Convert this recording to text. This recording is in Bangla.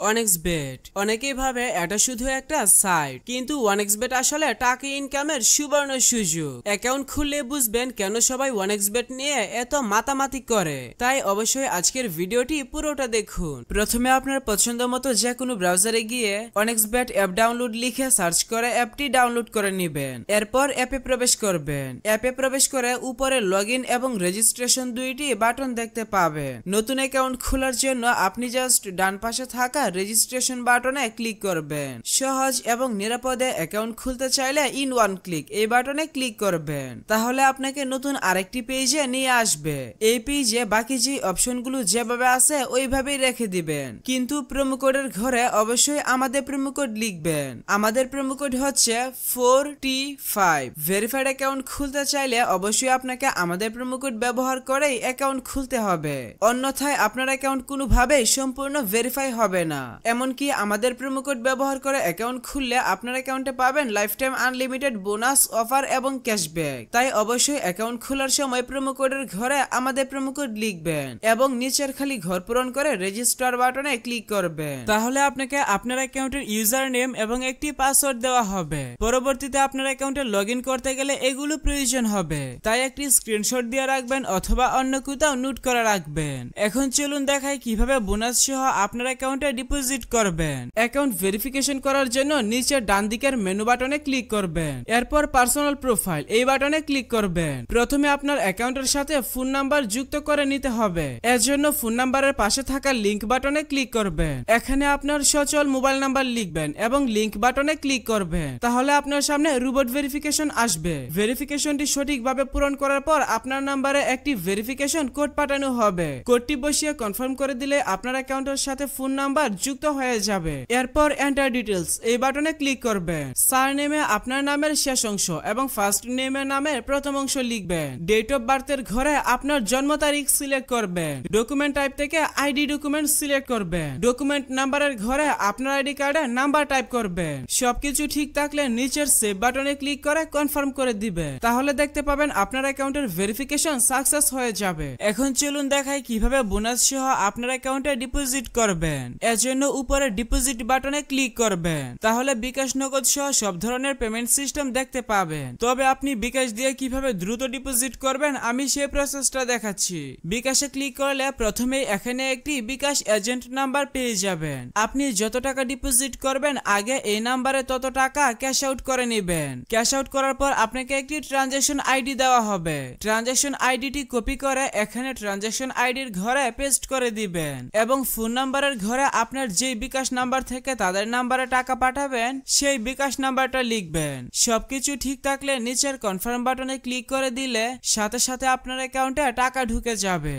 OneXBet অনেকেই ভাবে এটা শুধু একটা সাইট, কিন্তু OneXBet আসলে টাকা ইনকামের সুবর্ণ সুযোগ। অ্যাকাউন্ট খুললে বুঝবেন কেন সবাই OneXBet নিয়ে এত মাতামাতি করে। তাই অবশ্যই আজকের ভিডিওটি পুরোটা দেখুন। প্রথমে আপনার পছন্দ মতো যে কোনো ব্রাউজারে গিয়ে OneXBet অ্যাপ ডাউনলোড লিখে সার্চ করে অ্যাপটি ডাউনলোড করে নেবেন। এরপর অ্যাপে প্রবেশ করবেন। অ্যাপে প্রবেশ করে উপরে লগইন এবং রেজিস্ট্রেশন দুইটি বাটন দেখতে পাবেন। নতুন অ্যাকাউন্ট খোলার জন্য আপনি জাস্ট ডান পাশে থাকা রেজিস্ট্রেশন বাটনে ক্লিক করবেন। সহজ এবং নিরাপদে অ্যাকাউন্ট খুলতে চাইলে ইন ওয়ান ক্লিক এই বাটনে ক্লিক করবেন। তাহলে আপনাকে নতুন আরেকটি পেজে নিয়ে আসবে। এই পেজে বাকি যে অপশনগুলো যেভাবে আছে ওইভাবেই রেখে দিবেন, কিন্তু প্রোমো কোডের ঘরে অবশ্যই আমাদের প্রোমো কোড লিখবেন। আমাদের প্রোমো কোড হচ্ছে 4T5। ভেরিফাইড অ্যাকাউন্ট খুলতে চাইলে অবশ্যই আপনাকে আমাদের প্রোমো কোড ব্যবহার করেই অ্যাকাউন্ট খুলতে হবে, অন্যথায় আপনার অ্যাকাউন্ট কোনোভাবেই সম্পূর্ণ ভেরিফাই হবে না। এমনকি আমাদের প্রোমো কোড ব্যবহার করে অ্যাকাউন্ট খুললে আপনার অ্যাকাউন্টে পাবেন life time unlimited bonus offer এবং ক্যাশব্যাক। তাই অবশ্যই অ্যাকাউন্ট খোলার সময় প্রোমো কোডের ঘরে আমাদের প্রোমো কোড লিখবেন এবং নিচের খালি ঘর পূরণ করে রেজিস্টার বাটনে ক্লিক করবেন। তাহলে আপনাকে আপনার অ্যাকাউন্টের ইউজার নেম এবং একটি পাসওয়ার্ড দেওয়া হবে। পরবর্তীতে আপনার অ্যাকাউন্টে লগইন করতে গেলে এগুলো প্রয়োজন হবে, তাই একটি স্ক্রিনশট দিয়ে রাখবেন অথবা অন্য কোথাও নোট করে রাখবেন। এখন চলুন দেখাই কিভাবে বোনাস সহ আপনার অ্যাকাউন্টে ডিপোজিট করবেন। অ্যাকাউন্ট ভেরিফিকেশন করার জন্য নিচের ডান দিকের মেনু বাটনে ক্লিক করবেন। এরপর পার্সোনাল প্রোফাইল এই বাটনে ক্লিক করবেন। প্রথমে আপনার অ্যাকাউন্টের সাথে ফোন নাম্বার যুক্ত করে নিতে হবে। এর জন্য ফোন নাম্বারের পাশে থাকা লিংক বাটনে ক্লিক করবেন। এখানে আপনার সচল মোবাইল নাম্বার লিখবেন এবং লিংক বাটনে ক্লিক করবেন। তাহলে আপনার সামনে রোবট ভেরিফিকেশন আসবে। ভেরিফিকেশনটি সঠিকভাবে পূরণ করার পর আপনার নাম্বারে একটি ভেরিফিকেশন কোড পাঠানো হবে। কোডটি বসিয়ে কনফার্ম করে দিলে আপনার অ্যাকাউন্টের সাথে ফোন নাম্বার যুক্ত হয়ে যাবে। এরপর এন্টার ডিটেইলস এই বাটনে ক্লিক করবেন। সারনেমে আপনার নামের শেষ অংশ এবং ফার্স্ট নেমের নামের প্রথম অংশ লিখবেন। ডেট অফ বার্থের ঘরে আপনার জন্ম তারিখ সিলেক্ট করবেন। ডকুমেন্ট টাইপ থেকে আইডি ডকুমেন্ট সিলেক্ট করবেন। ডকুমেন্ট নাম্বারের ঘরে আপনার আইডি কার্ডের নাম্বার টাইপ করবেন। সবকিছু ঠিক থাকলে নিচের সেভ বাটনে ক্লিক করে কনফার্ম করে দিবেন। তাহলে দেখতে পাবেন আপনার অ্যাকাউন্টের ভেরিফিকেশন সাকসেস হয়ে যাবে। এখন চলুন দেখাই কিভাবে বোনাস সহ আপনার অ্যাকাউন্টে ডিপোজিট করবেন। এর জন্য উপরে ডিপোজিট বাটনে ক্লিক করবেন। তাহলে বিকাশ নগদ সহ সব ধরনের পেমেন্ট সিস্টেম দেখতে পাবেন। তবে আপনি বিকাশ দিয়ে কিভাবে দ্রুত ডিপোজিট করবেন আমি সেই প্রসেসটা দেখাচ্ছি। বিকাশে ক্লিক করলে প্রথমেই এখানে একটি বিকাশ এজেন্ট নাম্বার পেয়ে যাবেন। আপনি যত টাকা ডিপোজিট করবেন আগে এই নাম্বারে তত টাকা ক্যাশ আউট করে নেবেন। ক্যাশ আউট করার পর আপনাকে একটি ট্রানজাকশন আইডি দেওয়া হবে। ট্রানজাকশন আইডিটি কপি করে এখানে ট্রানজাকশন আইডির ঘরে পেস্ট করে দিবেন এবং ফোন নাম্বারের ঘরে আপনার যেই বিকাশ নাম্বার থেকে তাদের নাম্বারে টাকা পাঠাবেন সেই বিকাশ নাম্বারটা লিখবেন। সবকিছু ঠিক থাকলে নিচের কনফার্ম বাটনে ক্লিক করে দিলে সাথে সাথে আপনার অ্যাকাউন্টে টাকা ঢুকে যাবে।